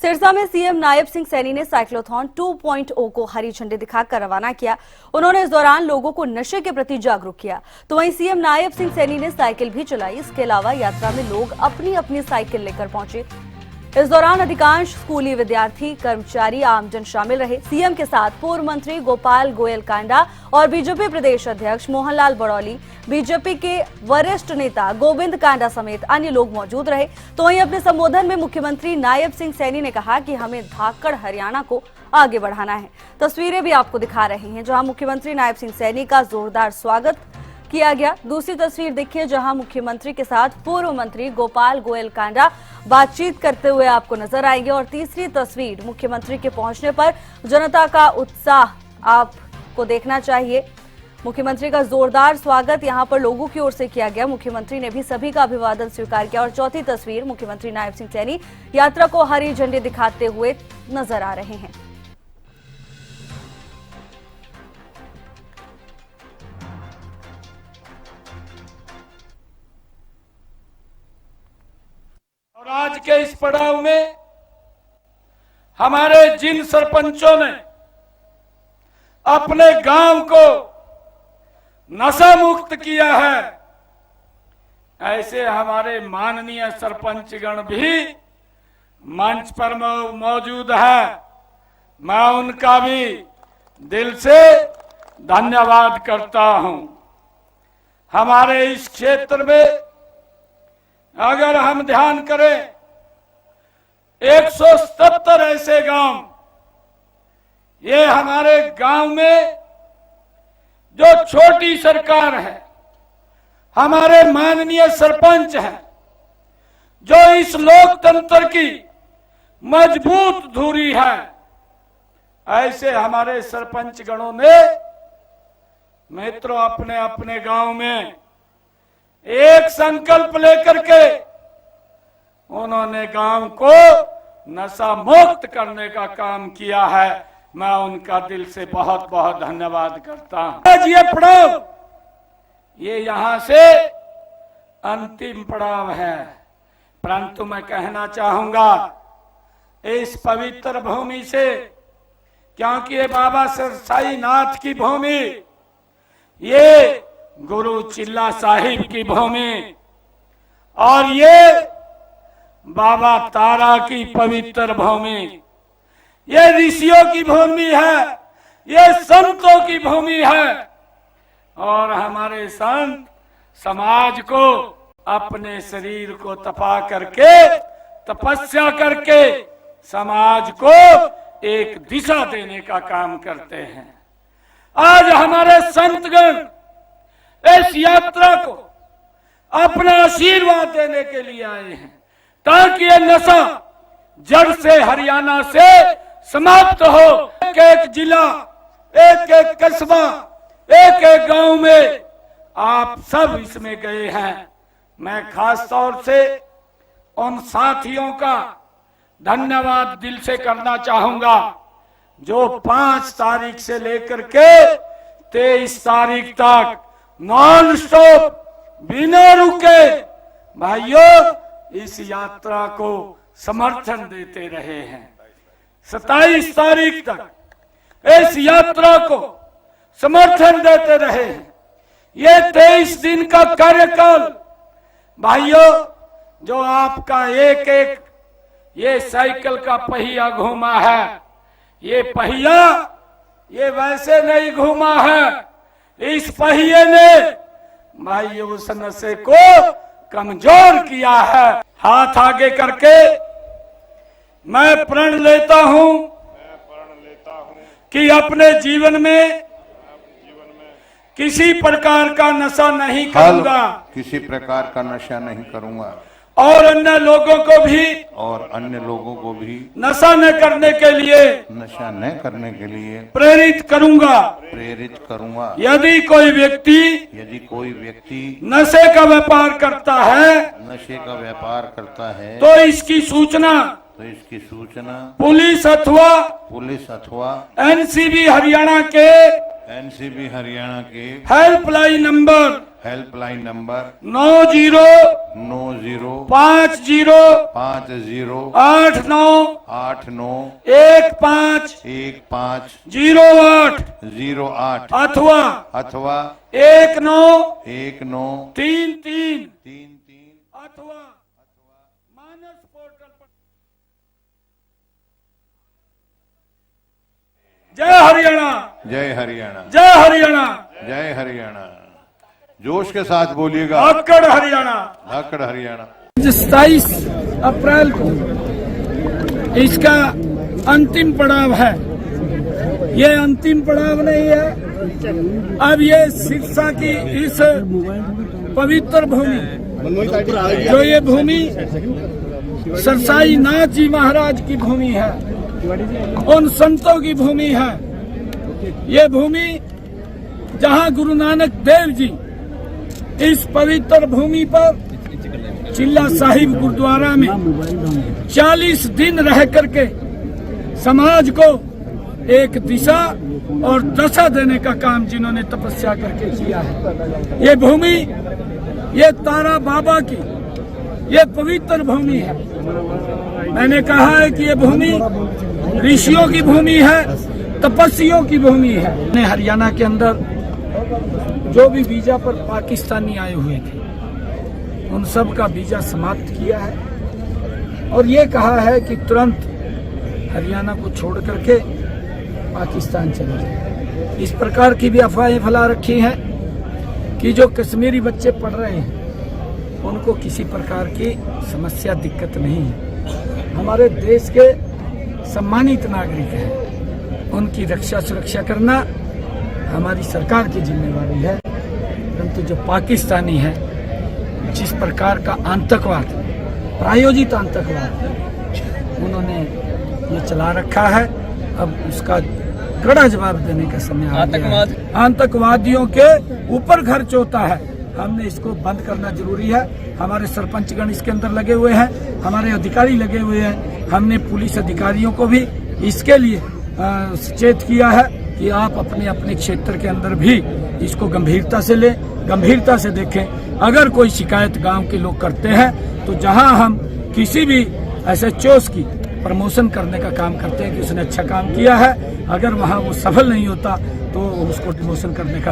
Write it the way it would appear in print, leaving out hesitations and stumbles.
सिरसा में सीएम नायब सिंह सैनी ने साइक्लोथॉन 2.0 को हरी झंडी दिखाकर रवाना किया। उन्होंने इस दौरान लोगों को नशे के प्रति जागरूक किया। तो वहीं सीएम नायब सिंह सैनी ने साइकिल भी चलाई। इसके अलावा यात्रा में लोग अपनी अपनी साइकिल लेकर पहुंचे। इस दौरान अधिकांश स्कूली विद्यार्थी, कर्मचारी, आमजन शामिल रहे। सीएम के साथ पूर्व मंत्री गोपाल गोयल कांडा और बीजेपी प्रदेश अध्यक्ष मोहनलाल बड़ौली, बीजेपी के वरिष्ठ नेता गोविंद कांडा समेत अन्य लोग मौजूद रहे। तो वहीं अपने संबोधन में मुख्यमंत्री नायब सिंह सैनी ने कहा कि हमें धाकड़ हरियाणा को आगे बढ़ाना है। तस्वीरें भी आपको दिखा रहे हैं जहां मुख्यमंत्री नायब सिंह सैनी का जोरदार स्वागत किया गया। दूसरी तस्वीर देखिए जहां मुख्यमंत्री के साथ पूर्व मंत्री गोपाल गोयल कांडा बातचीत करते हुए आपको नजर आएंगे। और तीसरी तस्वीर मुख्यमंत्री के पहुंचने पर जनता का उत्साह आपको देखना चाहिए। मुख्यमंत्री का जोरदार स्वागत यहां पर लोगों की ओर से किया गया। मुख्यमंत्री ने भी सभी का अभिवादन स्वीकार किया। और चौथी तस्वीर मुख्यमंत्री नायब सिंह सैनी यात्रा को हरी झंडी दिखाते हुए नजर आ रहे हैं। और आज के इस पड़ाव में हमारे जिन सरपंचों ने अपने गांव को नशा मुक्त किया है, ऐसे हमारे माननीय सरपंचगण भी मंच पर मौजूद है। मैं उनका भी दिल से धन्यवाद करता हूं। हमारे इस क्षेत्र में अगर हम ध्यान करें 177 ऐसे गांव, ये हमारे गांव में जो छोटी सरकार है, हमारे माननीय सरपंच हैं, जो इस लोकतंत्र की मजबूत धुरी है, ऐसे हमारे सरपंच गणों ने मित्रों अपने अपने गांव में एक संकल्प लेकर के उन्होंने गांव को नशा मुक्त करने का काम किया है। मैं उनका दिल से बहुत बहुत धन्यवाद करता हूं। आज ये पड़ाव, ये यहां से अंतिम पड़ाव है, परंतु मैं कहना चाहूंगा इस पवित्र भूमि से, क्योंकि ये बाबा सरसाई नाथ की भूमि, ये गुरु चिल्ला साहिब की भूमि और ये बाबा तारा की पवित्र भूमि, ये ऋषियों की भूमि है, ये संतों की भूमि है। और हमारे संत समाज को अपने शरीर को तपा करके, तपस्या करके समाज को एक दिशा देने का काम करते हैं। आज हमारे संतगण इस यात्रा को अपना आशीर्वाद देने के लिए आए हैं, ताकि ये नशा जड़ से हरियाणा से समाप्त हो। एक एक जिला, एक एक कस्बा, एक एक गांव में आप सब इसमें गए हैं। मैं खास तौर से उन साथियों का धन्यवाद दिल से करना चाहूंगा जो 5 तारीख से लेकर के 23 तारीख तक नॉन स्टॉप बिना रुके भाइयों इस यात्रा को समर्थन देते रहे हैं। 27 तारीख तक इस यात्रा को समर्थन देते रहे हैं। ये 23 दिन का कार्यकाल भाइयों, जो आपका एक एक ये साइकिल का पहिया घूमा है, ये पहिया ये वैसे नहीं घूमा है। इस पहिए ने भाइयों उस नशे को कमजोर किया है। हाथ आगे करके मैं प्रण लेता हूं कि अपने जीवन में किसी प्रकार का नशा नहीं करूंगा, किसी प्रकार का नशा नहीं करूंगा और अन्य लोगों को भी नशा न करने के लिए प्रेरित करूंगा। यदि कोई व्यक्ति नशे का व्यापार करता है तो इसकी सूचना पुलिस अथवा एनसीबी हरियाणा के हेल्पलाइन नंबर हेल्पलाइन नंबर 90 90 50 50 89 89 15 15 08 08 अथवा अथवा 1933 1933 अथवा मानस पोर्टल पर। जय हरियाणा, जय हरियाणा, जय हरियाणा, जय हरियाणा। जोश के साथ बोलिएगा। धाकड़ हरियाणा। धाकड़ हरियाणा। 27 अप्रैल को इसका अंतिम पड़ाव है। ये अंतिम पड़ाव नहीं है। अब ये शिक्षा की इस पवित्र भूमि, जो ये भूमि सरसाई नाथ जी महाराज की भूमि है, उन संतों की भूमि है। ये भूमि जहां गुरु नानक देव जी इस पवित्र भूमि पर चिल्ला साहिब गुरुद्वारा में 40 दिन रह करके समाज को एक दिशा और दशा देने का काम जिन्होंने तपस्या करके किया है। ये भूमि, ये तारा बाबा की ये पवित्र भूमि है। मैंने कहा है कि ये भूमि ऋषियों की भूमि है, तपस्वियों की भूमि है। हरियाणा के अंदर जो भी वीजा पर पाकिस्तानी आए हुए थे, उन सब का वीजा समाप्त किया है और ये कहा है कि तुरंत हरियाणा को छोड़ करके पाकिस्तान चले जाए। इस प्रकार की भी अफवाहें फैला रखी हैं कि जो कश्मीरी बच्चे पढ़ रहे हैं उनको किसी प्रकार की समस्या, दिक्कत नहीं है। हमारे देश के सम्मानित नागरिक हैं, उनकी रक्षा सुरक्षा करना हमारी सरकार की जिम्मेवारी है। परंतु जो पाकिस्तानी है, जिस प्रकार का आतंकवाद, प्रायोजित आतंकवाद उन्होंने ये चला रखा है, अब उसका कड़ा जवाब देने का समय आ गया है। आतंकवादियों के ऊपर खर्च होता है, हमने इसको बंद करना जरूरी है। हमारे सरपंचगण इसके अंदर लगे हुए हैं, हमारे अधिकारी लगे हुए हैं। हमने पुलिस अधिकारियों को भी इसके लिए सचेत किया है कि आप अपने अपने क्षेत्र के अंदर भी इसको गंभीरता से लें, गंभीरता से देखें। अगर कोई शिकायत गांव के लोग करते हैं तो जहां हम किसी भी ऐसे चोस की प्रमोशन करने का काम करते हैं कि उसने अच्छा काम किया है, अगर वहां वो सफल नहीं होता तो उसको डिमोशन करने का